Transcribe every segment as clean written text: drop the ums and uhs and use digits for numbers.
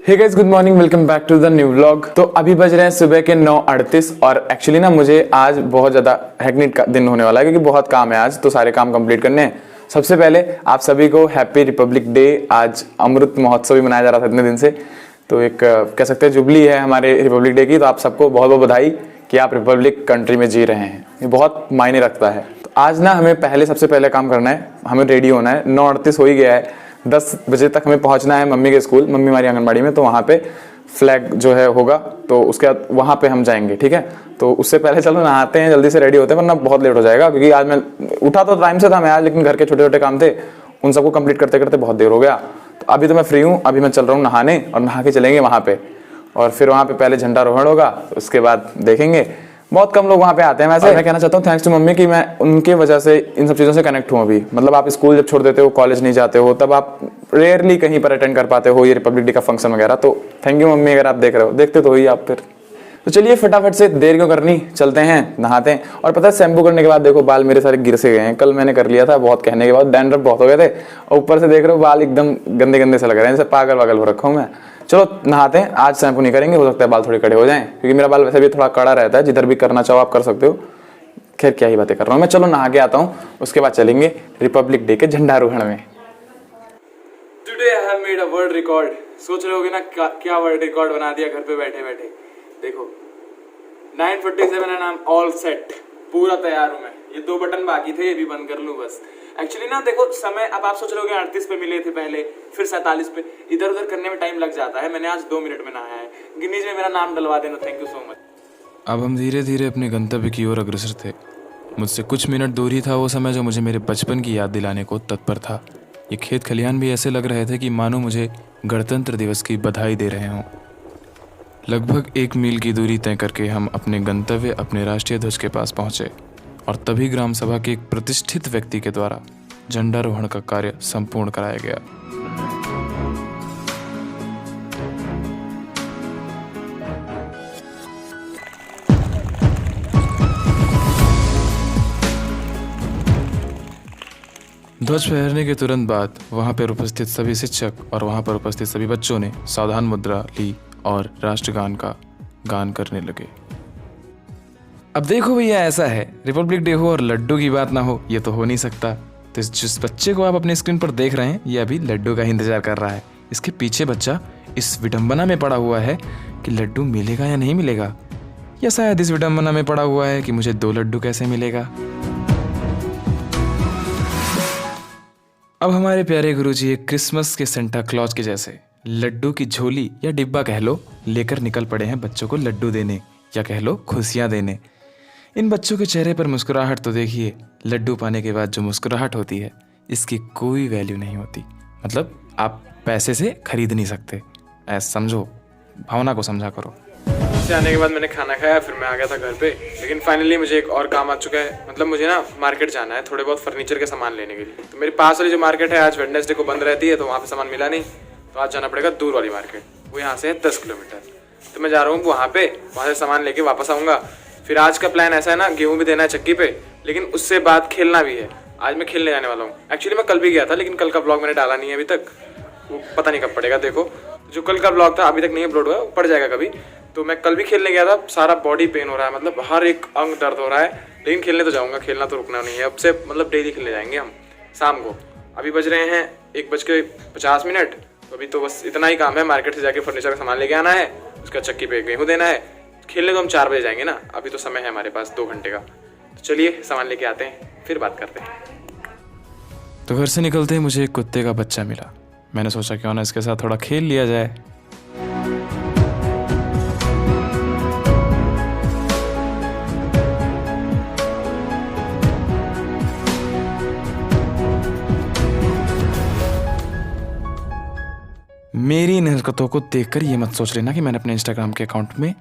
Hey guys, good morning, welcome back to the new vlog. तो अभी बज रहे हैं सुबह के 9:38 और एक्चुअली ना मुझे आज बहुत ज़्यादा हेक्टिक का दिन होने वाला है क्योंकि बहुत काम है आज, तो सारे काम कंप्लीट करने हैं। सबसे पहले आप सभी को हैप्पी रिपब्लिक डे। आज अमृत महोत्सव भी मनाया जा रहा था इतने दिन से, तो एक कह सकते हैं जुबली है हमारे रिपब्लिक डे की। तो आप सबको बहुत बहुत बधाई कि आप रिपब्लिक कंट्री में जी रहे हैं, ये बहुत मायने रखता है। तो आज ना हमें सबसे पहले काम करना है, हमें रेडी होना है। 9:38 हो ही गया है, 10 बजे तक हमें पहुंचना है मम्मी के स्कूल। मम्मी हमारी आंगनबाड़ी में, तो वहाँ पे फ्लैग जो है होगा, तो उसके बाद वहाँ पे हम जाएंगे, ठीक है। तो उससे पहले चलो नहाते हैं, जल्दी से रेडी होते हैं वरना बहुत लेट हो जाएगा। क्योंकि आज मैं उठा तो टाइम से था मैं आज, लेकिन घर के छोटे छोटे काम थे, उन सबको कंप्लीट करते करते बहुत देर हो गया। तो अभी तो मैं फ्री हूँ, अभी मैं चल रहा हूँ नहाने, और नहा के चलेंगे वहाँ पे, और फिर वहाँ पे पहले झंडारोहण होगा, तो उसके बाद देखेंगे। बहुत कम लोग वहाँ पे आते हैं वैसे। मैं कहना चाहता हूँ थैंक्स टू मम्मी कि मैं उनके वजह से इन सब चीज़ों से कनेक्ट हूँ अभी। मतलब आप स्कूल जब छोड़ देते हो, कॉलेज नहीं जाते हो, तब आप रेयरली कहीं पर अटेंड कर पाते हो ये रिपब्लिक डे का फंक्शन वगैरह। तो थैंक यू मम्मी, अगर आप देख रहे हो, देखते तो ही आप फिर। तो चलिए फटाफट से, देर क्यों करनी, चलते हैं नहाते हैं। और पता है शैम्पू करने के बाद देखो बाल मेरे सारे गिर से गए हैं। कल मैंने कर लिया था बहुत कहने के बाद, डैंड्रफ बहुत हो गए थे, और ऊपर से देख रहे हो बाल एकदम गंदे गंदे से लग रहे हैं, जैसे पागल वागल हो रखा हूँ मैं। चलो नहाते हैं, आज शैम्पू नहीं करेंगे, हो सकता है बाल थोड़े कड़े हो जाएं, क्योंकि मेरा बाल वैसे भी थोड़ा कड़ा रहता है। जिधर भी करना चाहो आप कर सकते हो। खैर क्या ही बातें कर रहा हूँ मैं, चलो नहा के आता हूँ, उसके बाद चलेंगे रिपब्लिक डे के झंडारोहण में। Today I have made a world record. सोच रहे होगे ना क्या वर्ल्ड रिकॉर्ड बना दिया घर पे बैठे बैठे। देखो 9:47 and I am all set, पूरा तैयार हूँ मैं। ये 2 बटन बाकी थे, ये भी बंद कर लूँ बस। एक्चुअली ना देखो समय, अब आप सोच रहे होगे 38 पे मिले थे पहले, फिर 47 पे, इधर उधर करने में टाइम लग जाता है। मैंने आज 2 मिनट में नहाया है। गिनीज में मेरा नाम डलवा देना, थैंक यू सो मच। अब हम धीरे धीरे अपने गंतव्य की ओर अग्रसर थे। मुझसे कुछ मिनट दूर ही था वो समय जो मुझे मेरे बचपन की याद दिलाने को तत्पर था। ये खेत खलिहान भी ऐसे लग रहे थे कि मानो मुझे गणतंत्र दिवस की बधाई दे रहे हों। लगभग 1 मील की दूरी तय करके हम अपने गंतव्य, अपने राष्ट्रीय ध्वज के पास पहुंचे, और तभी ग्राम सभा के एक प्रतिष्ठित व्यक्ति के द्वारा झंडारोहण का कार्य संपूर्ण कराया गया। ध्वज फहरने के तुरंत बाद वहां पर उपस्थित सभी शिक्षक और वहां पर उपस्थित सभी बच्चों ने सावधान मुद्रा ली और राष्ट्रगान का गान करने लगे। अब देखो भैया, ऐसा है, रिपब्लिक डे हो और लड्डू की बात ना हो, ये तो हो नहीं सकता। तो जिस बच्चे को आप अपने स्क्रीन पर देख रहे हैं, ये अभी लड्डू का ही इंतजार कर रहा है। इसके पीछे बच्चा इस विडंबना में पड़ा हुआ है कि लड्डू मिलेगा या नहीं मिलेगा, या शायद इस विडंबना में पड़ा हुआ है कि मुझे 2 लड्डू कैसे मिलेगा। अब हमारे प्यारे गुरुजी एक क्रिसमस के सेंटा क्लॉज के जैसे लड्डू की झोली या डिब्बा कह लो, लेकर निकल पड़े हैं बच्चों को लड्डू देने, या कह लो खुशियां देने। इन बच्चों के चेहरे पर मुस्कुराहट तो देखिए। लड्डू पाने के बाद जो मुस्कुराहट होती है, इसकी कोई वैल्यू नहीं होती। मतलब आप पैसे से खरीद नहीं सकते, ऐसा समझो, भावना को समझा करो। से आने के बाद मैंने खाना खाया, फिर मैं आ गया था घर पे। लेकिन फाइनली मुझे एक और काम आ चुका है। मतलब मुझे ना मार्केट जाना है थोड़े बहुत फर्नीचर के सामान लेने के लिए। तो मेरे पास वाली जो मार्केट है आज वेडनेसडे को बंद रहती है, तो वहाँ पे सामान मिला नहीं, तो आज जाना पड़ेगा दूर वाली मार्केट। वो यहाँ से है 10 किलोमीटर। तो मैं जा रहा हूँ वहाँ पे, वहाँ से सामान लेके वापस आऊँगा। फिर आज का प्लान ऐसा है ना, गेहूँ भी देना है चक्की पे, लेकिन उससे बाद खेलना भी है। आज मैं खेलने जाने वाला हूँ। एक्चुअली मैं कल भी गया था, लेकिन कल का ब्लॉग मैंने डाला नहीं है अभी तक, वो पता नहीं कब पड़ेगा। देखो जो कल का ब्लॉग था अभी तक नहीं अपलोड हुआ, पड़ जाएगा कभी। तो मैं कल भी खेलने गया था, सारा बॉडी पेन हो रहा है, मतलब हर एक अंग दर्द हो रहा है, लेकिन खेलने तो जाऊंगा, खेलना तो रुकना नहीं है। अब से मतलब डेली खेलने जाएंगे हम शाम को। अभी बज रहे हैं 1:50। तो अभी तो बस इतना ही काम है, मार्केट से जाके फर्नीचर का सामान लेके आना है, उसका चक्की पे गेहूँ देना है। खेलने तो हम 4 बजे जाएंगे ना, अभी तो समय है हमारे पास 2 घंटे का। तो चलिए सामान लेके आते हैं, फिर बात करते हैं। तो घर से निकलते ही मुझे एक कुत्ते का बच्चा मिला। मैंने सोचा क्यों ना इसके साथ थोड़ा खेल लिया जाए। मेरी इन हरकतों को देखकर ये मत सोच लेना कि मैंने अपने इंस्टाग्राम के अकाउंट में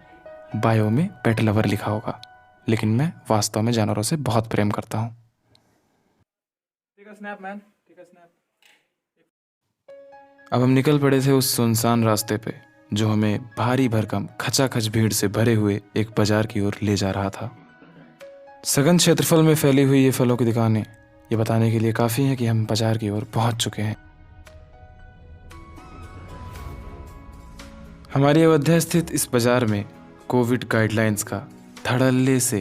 बायो में पेट लवर लिखा होगा, लेकिन मैं वास्तव में जानवरों से बहुत प्रेम करता हूँ। अब हम निकल पड़े थे उस सुनसान रास्ते पे, जो हमें भारी भरकम खचाखच भीड़ से भरे हुए एक बाजार की ओर ले जा रहा था। सघन क्षेत्रफल में फैली हुई ये फलों की दुकानें ये बताने के लिए काफ़ी हैं कि हम बाजार की ओर पहुंच चुके हैं। हमारी अयोध्या स्थित इस बाजार में कोविड गाइडलाइंस का धड़ल्ले से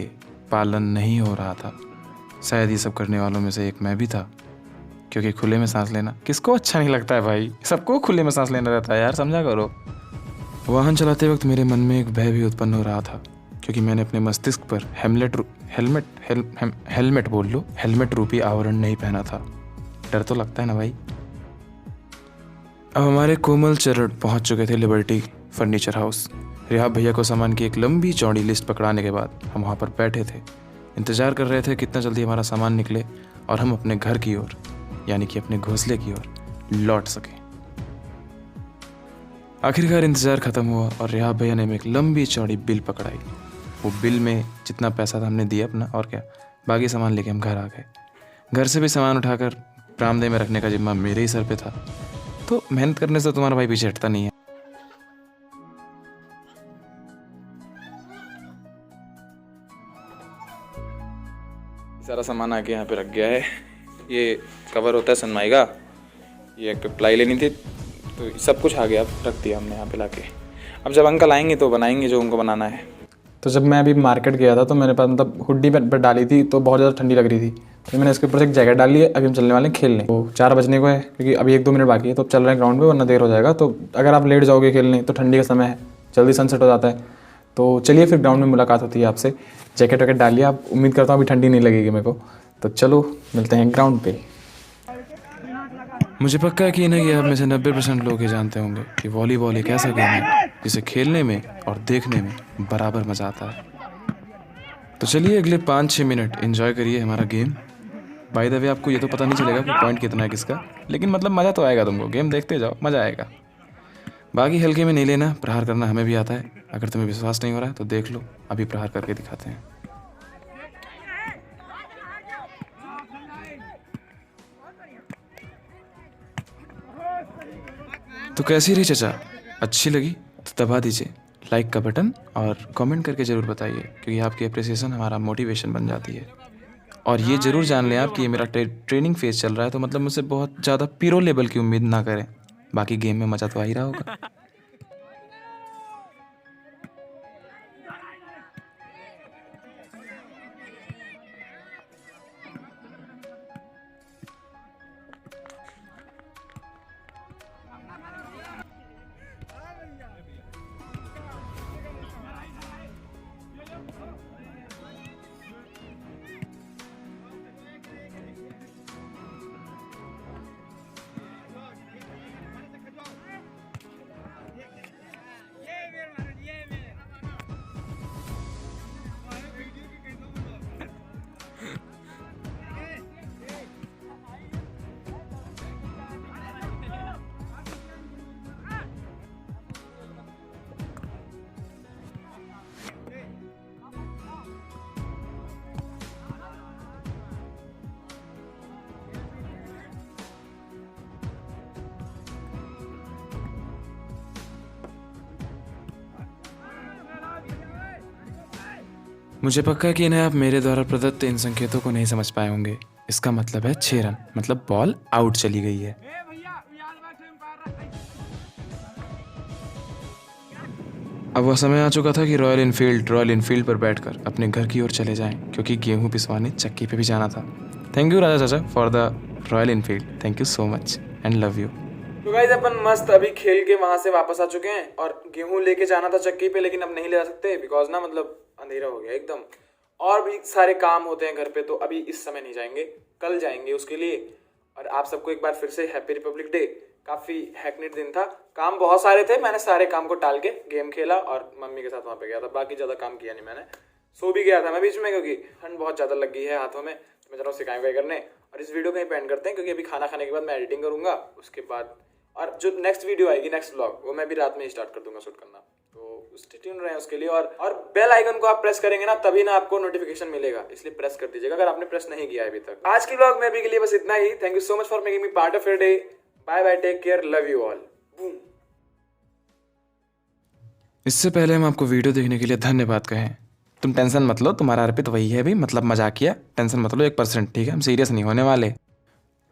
पालन नहीं हो रहा था। शायद ये सब करने वालों में से एक मैं भी था, क्योंकि खुले में सांस लेना किसको अच्छा नहीं लगता है भाई। सबको खुले में सांस लेना रहता है यार, समझा करो। वाहन चलाते वक्त मेरे मन में एक भय भी उत्पन्न हो रहा था, क्योंकि मैंने अपने मस्तिष्क पर हेलमेट रूपी आवरण नहीं पहना था। डर तो लगता है ना भाई। अब हमारे कोमल चरण पहुंच चुके थे लिबर्टी फर्नीचर हाउस। रिहा भैया को सामान की एक लंबी चौड़ी लिस्ट पकड़ाने के बाद हम वहाँ पर बैठे थे, इंतजार कर रहे थे कितना जल्दी हमारा सामान निकले और हम अपने घर की ओर, यानी कि अपने घोंसले की ओर लौट सकें। आखिरकार इंतजार खत्म हुआ और रिहा भैया ने हमें एक लंबी चौड़ी बिल पकड़ाई। वो बिल में जितना पैसा था हमने दिया अपना, और क्या, बाकी सामान लेके हम घर आ गए। घर से भी सामान उठाकर बरामदे में रखने का जिम्मा मेरे ही सर पे था। तो मेहनत करने से तुम्हारा भाई पीछे हटता नहीं है। सारा सामान आके यहाँ पे रख गया है। ये कवर होता है सनमाई का, ये एक प्लाई लेनी थी, तो सब कुछ आ गया, अब रख दिया हमने यहाँ पे लाके। अब जब अंकल आएंगे तो बनाएंगे जो उनको बनाना है। तो जब मैं अभी मार्केट गया था तो मेरे पास मतलब हुड्डी पर डाली थी, तो बहुत ज़्यादा ठंडी लग रही थी, तो मैंने इसके ऊपर से एक जैकेट डाल ली है। अभी हम चलने वाले हैं खेलने। तो 4 बजने को है, क्योंकि अभी 1-2 मिनट बाकी है, तो चल रहे हैं ग्राउंड पे, वरना देर हो जाएगा। तो अगर आप लेट जाओगे खेलने तो ठंडी का समय है, जल्दी सनसेट हो जाता है। तो चलिए फिर ग्राउंड में मुलाकात होती है आपसे। जैकेट वैकेट डालिए आप, उम्मीद करता हूँ अभी ठंडी नहीं लगेगी मेरे को। तो चलो मिलते हैं ग्राउंड पे। मुझे पक्का यकीन है कि आप में से 90% लोग ये जानते होंगे कि वॉलीबॉल एक ऐसा गेम है जिसे खेलने में और देखने में बराबर मज़ा आता है। तो चलिए अगले 5-6 मिनट एंजॉय करिए हमारा गेम। बाय द वे, आपको ये तो पता नहीं चलेगा कि पॉइंट कितना है किसका, लेकिन मतलब मज़ा तो आएगा तुमको। गेम देखते जाओ, मज़ा आएगा। बाकी हल्के में नहीं लेना, प्रहार करना हमें भी आता है। अगर तुम्हें विश्वास नहीं हो रहा है तो देख लो, अभी प्रहार करके दिखाते हैं। तो कैसी रही चचा? अच्छी लगी तो दबा दीजिए लाइक का बटन और कमेंट करके ज़रूर बताइए, क्योंकि आपकी अप्रिसिएशन हमारा मोटिवेशन बन जाती है। और ये ज़रूर जान लें आप कि ये मेरा ट्रेनिंग फेज चल रहा है, तो मतलब मुझसे बहुत ज़्यादा पीरो लेवल की उम्मीद ना करें। बाकी गेम में मज़ा तो आ ही रहा होगा। मुझे पक्का यकीन है आप मेरे द्वारा प्रदत्त इन संकेतों को नहीं समझ पाए होंगे। इसका मतलब है 6 रन, मतलब बॉल आउट चली गई है। अब वह समय आ चुका था कि रॉयल इनफील्ड पर बैठकर अपने घर की ओर चले जाएं, क्योंकि गेहूं पिसवाने चक्की पे भी जाना था। थैंक यू राजा चाचा for the royal Enfield. Thank you so much and love you. तो गाइस अपन मस्त अभी खेल के वहां से वापस आ चुके हैं, और गेहूं लेके जाना था चक्की पे, लेकिन अब नहीं ले जा सकते बिकॉज ना मतलब अंधेरा हो गया एकदम, और भी सारे काम होते हैं घर पे, तो अभी इस समय नहीं जाएंगे, कल जाएंगे उसके लिए। और आप सबको एक बार फिर से हैप्पी रिपब्लिक डे। काफी हैकनेट दिन था, काम बहुत सारे थे, मैंने सारे काम को टाल के गेम खेला और मम्मी के साथ वहां पे गया था। बाकी ज्यादा काम किया नहीं मैंने, सो भी गया था मैं बीच में, क्योंकि ठंड बहुत ज्यादा लग गई है हाथों में। तो मैं जरा सिखाई वगैरह करने, और इस वीडियो को ही पेंड करते हैं, क्योंकि अभी खाना खाने के बाद मैं एडिटिंग करूंगा उसके बाद, और जो नेक्स्ट वीडियो आएगी, नेक्स्ट व्लॉग, वो मैं भी रात में ही स्टार्ट कर दूंगा शूट करना। तो स्टे ट्यून रहें उसके लिए, और बेल आइकन को आप प्रेस करेंगे ना, तभी ना आपको नोटिफिकेशन मिलेगा, इसलिए प्रेस कर दीजिएगा अगर आपने प्रेस नहीं किया है अभी तक। आज की व्लॉग में अभी के लिए बस इतना ही। Thank you so much for making me part of your day. Bye bye, take care, love you all. Boom. इससे पहले हम आपको वीडियो देखने के लिए धन्यवाद कहें। तुम टेंशन मत लो, तुम्हारा अर्पित वही है भी, मतलब मजाक किया, टेंशन मत लो 1%, ठीक है? हम सीरियस नहीं होने वाले।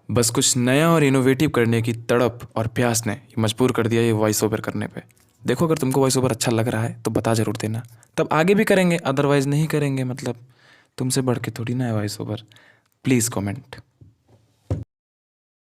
बस कुछ नया और इनोवेटिव करने की तड़प और प्यास ने मजबूर कर दिया ये वॉइस ओवर करने पे। देखो अगर तुमको वॉइस ओवर अच्छा लग रहा है तो बता ज़रूर देना, तब आगे भी करेंगे, अदरवाइज़ नहीं करेंगे। मतलब तुमसे बढ़ के थोड़ी ना है वॉइस ओवर। Please comment.